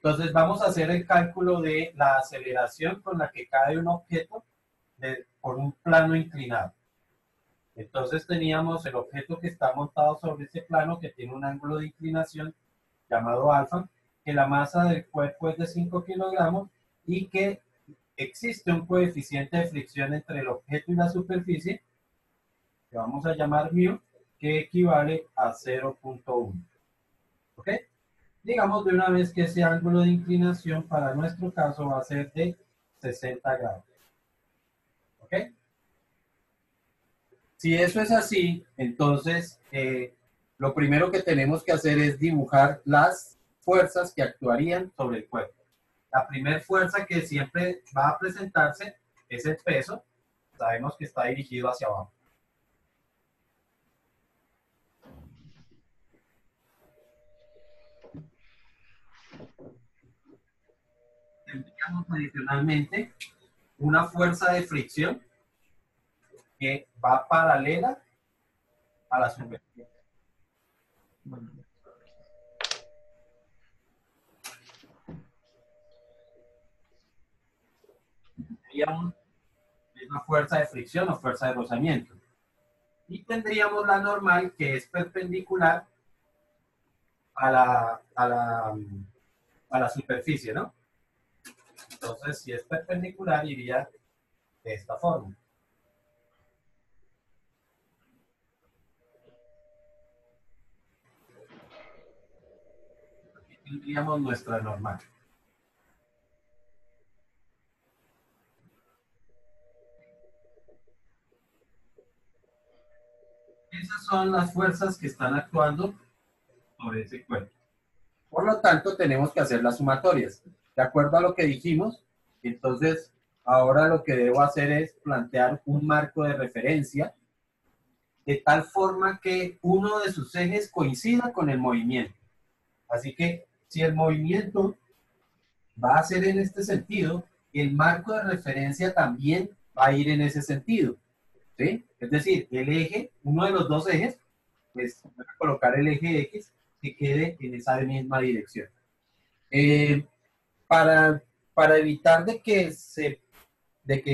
Entonces vamos a hacer el cálculo de la aceleración con la que cae un objeto por un plano inclinado. Entonces teníamos el objeto que está montado sobre ese plano que tiene un ángulo de inclinación llamado alfa, que la masa del cuerpo es de 5 kilogramos y que existe un coeficiente de fricción entre el objeto y la superficie, que vamos a llamar μ, que equivale a 0.1. ¿Ok? Digamos de una vez que ese ángulo de inclinación para nuestro caso va a ser de 60 grados. ¿Ok? Si eso es así, entonces lo primero que tenemos que hacer es dibujar las fuerzas que actuarían sobre el cuerpo. La primera fuerza que siempre va a presentarse es el peso. Sabemos que está dirigido hacia abajo. Tendríamos adicionalmente una fuerza de fricción que va paralela a la superficie. Tendríamos una fuerza de fricción o fuerza de rozamiento. Y tendríamos la normal, que es perpendicular a la superficie, ¿no? Entonces, si es perpendicular, iría de esta forma. Aquí tendríamos nuestra normal. Esas son las fuerzas que están actuando sobre ese cuerpo. Por lo tanto, tenemos que hacer las sumatorias. De acuerdo a lo que dijimos, entonces, ahora lo que debo hacer es plantear un marco de referencia de tal forma que uno de sus ejes coincida con el movimiento. Así que, si el movimiento va a ser en este sentido, el marco de referencia también va a ir en ese sentido. ¿Sí? Es decir, el eje, uno de los dos ejes, pues voy a colocar el eje X que quede en esa misma dirección. Para, para evitar de que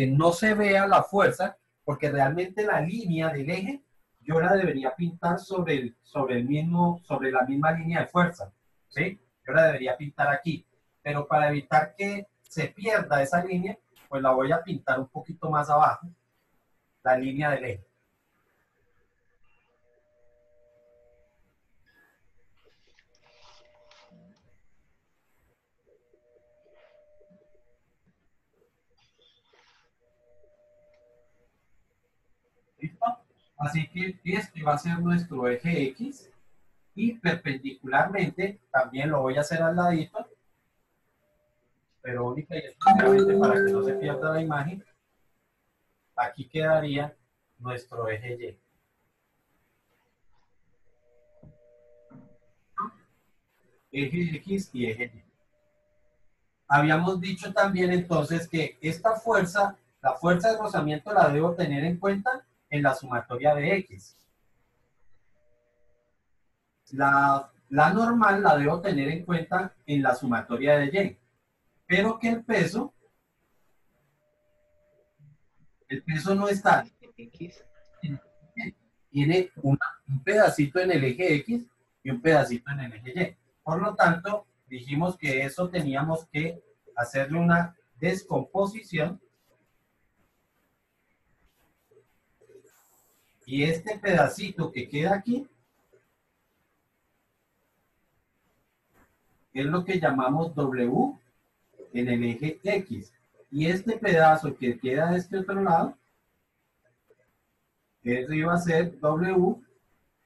no se vea la fuerza, porque realmente la línea del eje yo la debería pintar sobre la misma línea de fuerza, ¿sí? Yo la debería pintar aquí, pero para evitar que se pierda esa línea, pues la voy a pintar un poquito más abajo, la línea del eje. ¿Listo? Así que este va a ser nuestro eje X y perpendicularmente también lo voy a hacer al ladito, pero única y exclusivamente para que no se pierda la imagen. Aquí quedaría nuestro eje Y. Eje X y eje Y. Habíamos dicho también entonces que esta fuerza, la fuerza de rozamiento la debo tener en cuenta en la sumatoria de X. La normal la debo tener en cuenta en la sumatoria de Y. Pero que el peso no está. Tiene un pedacito en el eje X y un pedacito en el eje Y. Por lo tanto, dijimos que eso teníamos que hacerle una descomposición. Y este pedacito que queda aquí es lo que llamamos W en el eje X. Y este pedazo que queda de este otro lado, eso iba a ser W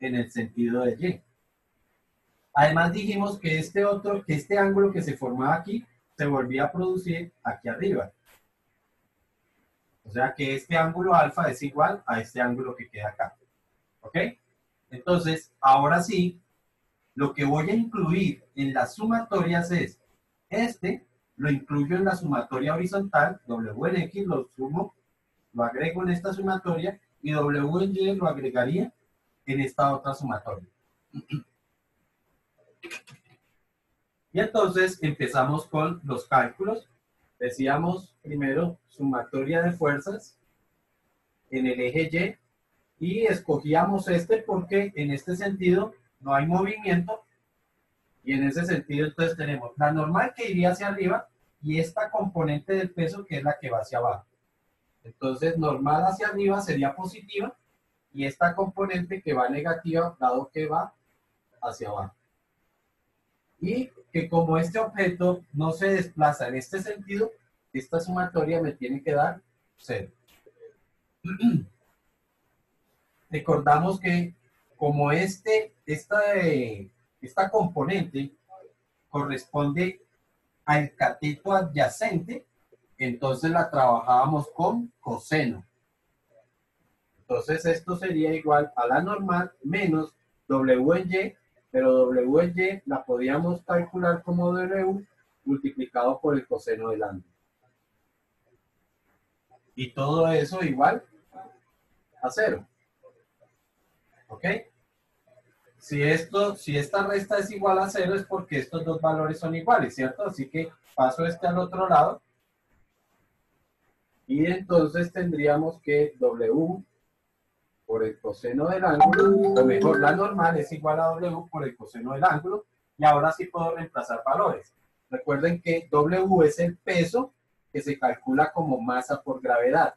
en el sentido de Y. Además dijimos que este ángulo que se formaba aquí, se volvía a producir aquí arriba. O sea que este ángulo alfa es igual a este ángulo que queda acá. ¿Ok? Entonces, ahora sí, lo que voy a incluir en las sumatorias es lo incluyo en la sumatoria horizontal, W en X lo sumo, lo agrego en esta sumatoria, y W en Y lo agregaría en esta otra sumatoria. Y entonces empezamos con los cálculos. Decíamos primero sumatoria de fuerzas en el eje Y y escogíamos este porque en este sentido no hay movimiento y en ese sentido entonces tenemos la normal que iría hacia arriba y esta componente del peso que es la que va hacia abajo. Entonces normal hacia arriba sería positiva y esta componente que va negativa dado que va hacia abajo. Y que como este objeto no se desplaza en este sentido, esta sumatoria me tiene que dar 0. Recordamos que como esta componente corresponde al cateto adyacente, entonces la trabajábamos con coseno. Entonces esto sería igual a la normal menos W en Y, pero W en Y la podíamos calcular como W multiplicado por el coseno del ángulo. Y todo eso igual a 0. ¿Ok? Si esta resta es igual a 0 es porque estos dos valores son iguales, ¿cierto? Así que paso este al otro lado. Y entonces tendríamos que W por el coseno del ángulo, o mejor, la normal es igual a W por el coseno del ángulo. Y ahora sí puedo reemplazar valores. Recuerden que W es el peso que se calcula como masa por gravedad.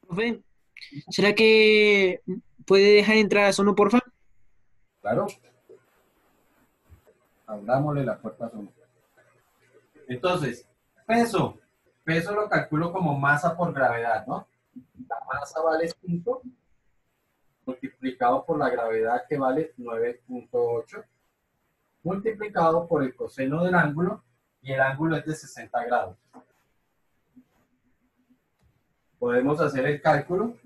Profe, ¿será que puede dejar entrar a Sono, porfa? Claro. Abrámosle la puerta a Sono. Entonces, peso. Peso lo calculo como masa por gravedad, ¿no? La masa vale 5 multiplicado por la gravedad que vale 9.8 multiplicado por el coseno del ángulo y el ángulo es de 60 grados. Podemos hacer el cálculo.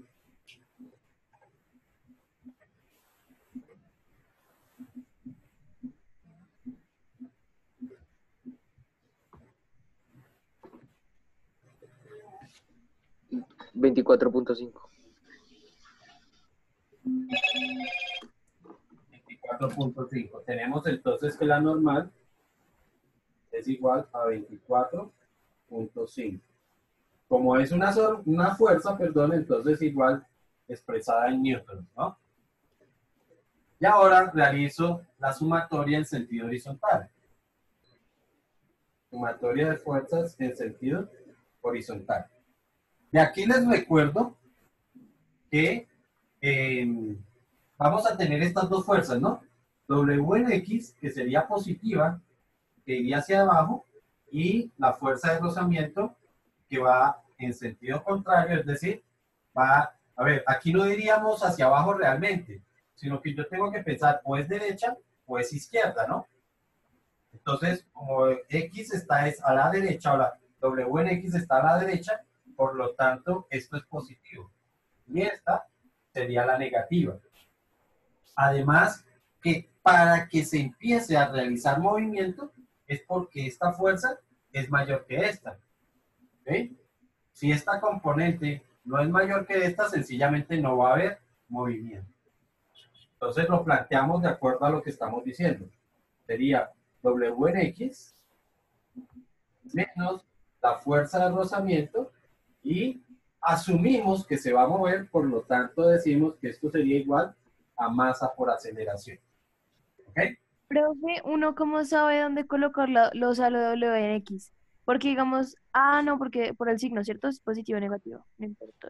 $24.5. 24.5. Tenemos entonces que la normal es igual a 24.5. Como es una fuerza, perdón, entonces igual expresada en newtons, ¿no? Y ahora realizo la sumatoria en sentido horizontal. Sumatoria de fuerzas en sentido horizontal. De aquí les recuerdo que vamos a tener estas dos fuerzas, ¿no? W en X, que sería positiva, que iría hacia abajo, y la fuerza de rozamiento, que va en sentido contrario, es decir, va, a ver, aquí no diríamos hacia abajo realmente, sino que yo tengo que pensar o es derecha o es izquierda, ¿no? Entonces, como X está a la derecha, o la W en X está a la derecha, por lo tanto, esto es positivo. Y esta sería la negativa. Además, que para que se empiece a realizar movimiento, es porque esta fuerza es mayor que esta. ¿Ok? Si esta componente no es mayor que esta, sencillamente no va a haber movimiento. Entonces lo planteamos de acuerdo a lo que estamos diciendo. Sería W en X menos la fuerza de rozamiento y asumimos que se va a mover, por lo tanto decimos que esto sería igual a masa por aceleración. ¿Ok? Profe, ¿uno cómo sabe dónde colocar los a lo W en X? Porque digamos, no, porque por el signo, ¿cierto? Es positivo o negativo, no importa.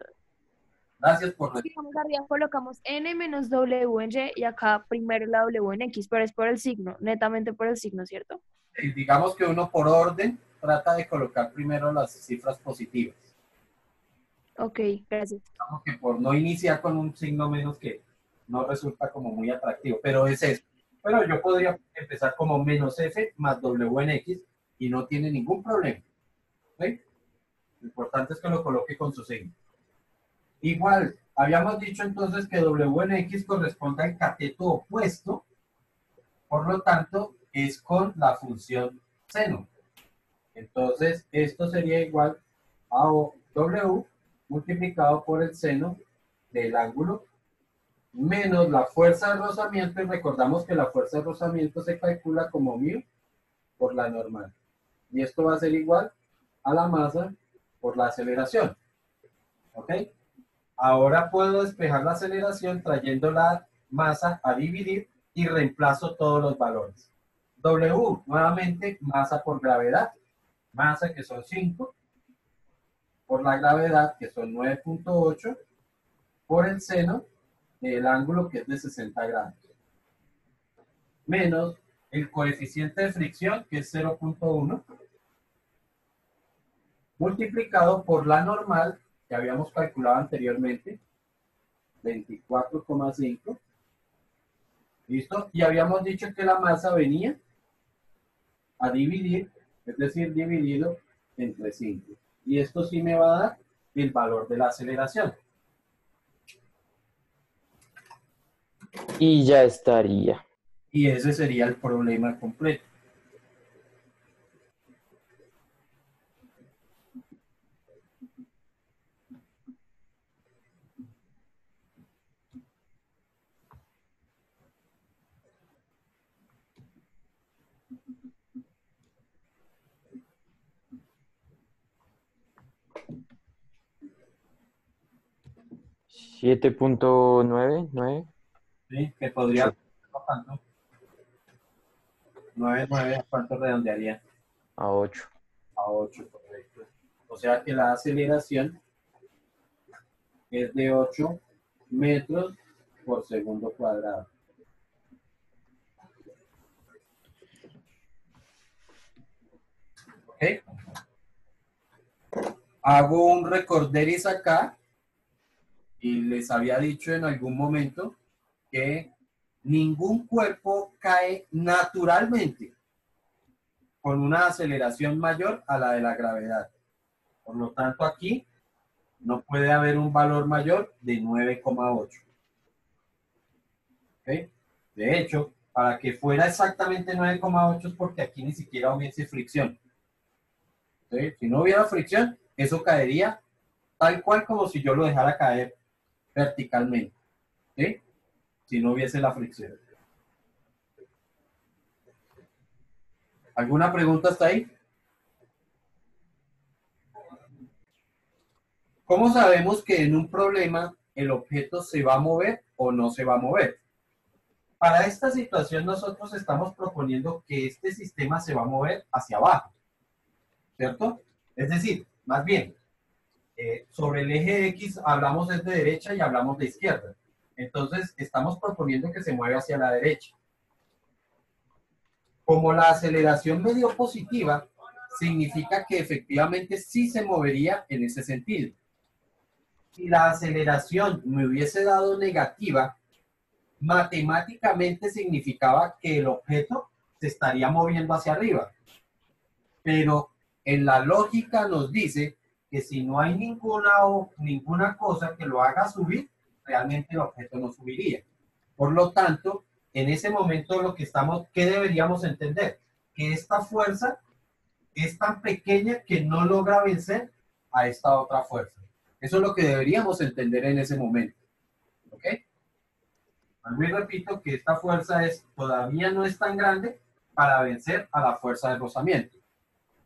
Gracias por... Digamos, arriba colocamos N menos W en Y y acá primero la W en X, pero es por el signo, netamente por el signo, ¿cierto? Digamos que uno por orden trata de colocar primero las cifras positivas. Ok, gracias. Digamos que por no iniciar con un signo menos que no resulta como muy atractivo, pero es eso. Pero yo podría empezar como menos F más W en X y no tiene ningún problema. ¿Sí? Lo importante es que lo coloque con su signo. Igual, habíamos dicho entonces que W en X corresponde al cateto opuesto, por lo tanto, es con la función seno. Entonces, esto sería igual a W multiplicado por el seno del ángulo menos la fuerza de rozamiento, y recordamos que la fuerza de rozamiento se calcula como μ por la normal. Y esto va a ser igual a la masa por la aceleración. ¿Ok? Ahora puedo despejar la aceleración trayendo la masa a dividir y reemplazo todos los valores. W, nuevamente, masa por gravedad. Masa que son 5, por la gravedad que son 9.8, por el seno del ángulo que es de 60 grados. Menos el coeficiente de fricción que es 0.1, multiplicado por la normal que habíamos calculado anteriormente, 24,5. ¿Listo? Y habíamos dicho que la masa venía a dividir, es decir, dividido entre 5. Y esto sí me va a dar el valor de la aceleración. Y ya estaría. Y ese sería el problema completo. ¿7.99? ¿Sí? Que podría... 9, ¿a cuánto redondearía? A 8. A 8, correcto. O sea que la aceleración es de 8 metros por segundo cuadrado. ¿Ok? Hago un recorderis acá y les había dicho en algún momento que ningún cuerpo cae naturalmente con una aceleración mayor a la de la gravedad. Por lo tanto, aquí no puede haber un valor mayor de 9,8. ¿Okay? De hecho, para que fuera exactamente 9,8 es porque aquí ni siquiera hubiese fricción. ¿Sí? Si no hubiera fricción, eso caería tal cual como si yo lo dejara caer verticalmente. ¿Sí? Si no hubiese la fricción. ¿Alguna pregunta hasta ahí? ¿Cómo sabemos que en un problema el objeto se va a mover o no se va a mover? Para esta situación nosotros estamos proponiendo que este sistema se va a mover hacia abajo, ¿cierto? Es decir, más bien, sobre el eje X hablamos de derecha y hablamos de izquierda. Entonces, estamos proponiendo que se mueva hacia la derecha. Como la aceleración me dio positiva, significa que efectivamente sí se movería en ese sentido. Si la aceleración me hubiese dado negativa, matemáticamente significaba que el objeto se estaría moviendo hacia arriba. Pero en la lógica nos dice que si no hay ninguna cosa que lo haga subir, realmente el objeto no subiría. Por lo tanto, en ese momento ¿qué deberíamos entender? Que esta fuerza es tan pequeña que no logra vencer a esta otra fuerza. Eso es lo que deberíamos entender en ese momento. ¿Ok? Y repito que esta fuerza todavía no es tan grande para vencer a la fuerza de rozamiento.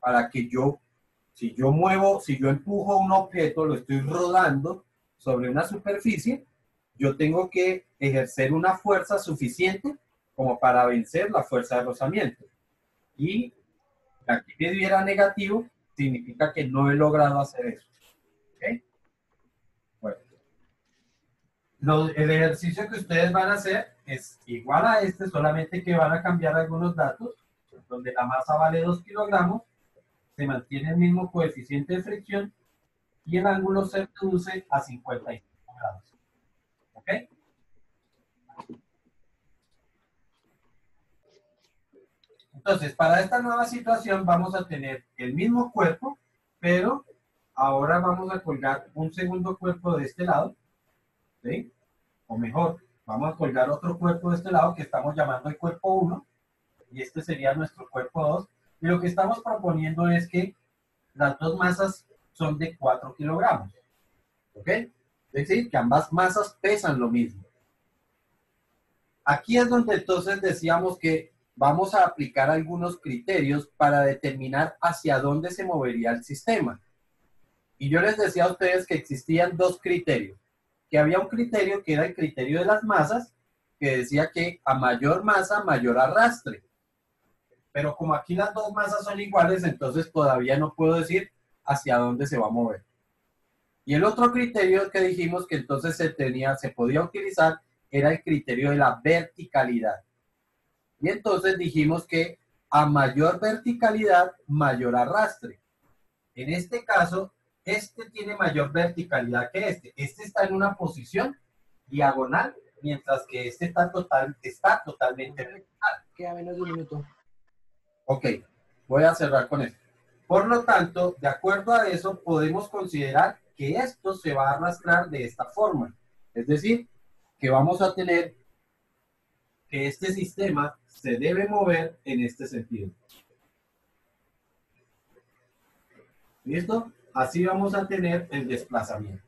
Para que si yo empujo un objeto, lo estoy rodando sobre una superficie, yo tengo que ejercer una fuerza suficiente como para vencer la fuerza de rozamiento. Y que aquí me diera negativo, significa que no he logrado hacer eso. ¿Ok? Bueno. El ejercicio que ustedes van a hacer es igual a este, solamente que van a cambiar algunos datos, donde la masa vale 2 kilogramos, se mantiene el mismo coeficiente de fricción y el ángulo se reduce a 55 grados. ¿Ok? Entonces, para esta nueva situación vamos a tener el mismo cuerpo, pero ahora vamos a colgar un segundo cuerpo de este lado, ¿sí? O mejor, vamos a colgar otro cuerpo de este lado que estamos llamando el cuerpo 1, y este sería nuestro cuerpo 2. Y lo que estamos proponiendo es que las dos masas son de 4 kilogramos. ¿Ok? Es decir, que ambas masas pesan lo mismo. Aquí es donde entonces decíamos que vamos a aplicar algunos criterios para determinar hacia dónde se movería el sistema. Y yo les decía a ustedes que existían dos criterios. Que había un criterio que era el criterio de las masas, que decía que a mayor masa, mayor arrastre. Pero como aquí las dos masas son iguales, entonces todavía no puedo decir hacia dónde se va a mover. Y el otro criterio que dijimos que entonces se podía utilizar era el criterio de la verticalidad. Y entonces dijimos que a mayor verticalidad, mayor arrastre. En este caso, este tiene mayor verticalidad que este. Este está en una posición diagonal, mientras que este está totalmente vertical. Queda menos de un minuto. Ok, voy a cerrar con esto. Por lo tanto, de acuerdo a eso, podemos considerar que esto se va a arrastrar de esta forma. Es decir, que vamos a tener que este sistema se debe mover en este sentido. ¿Listo? Así vamos a tener el desplazamiento.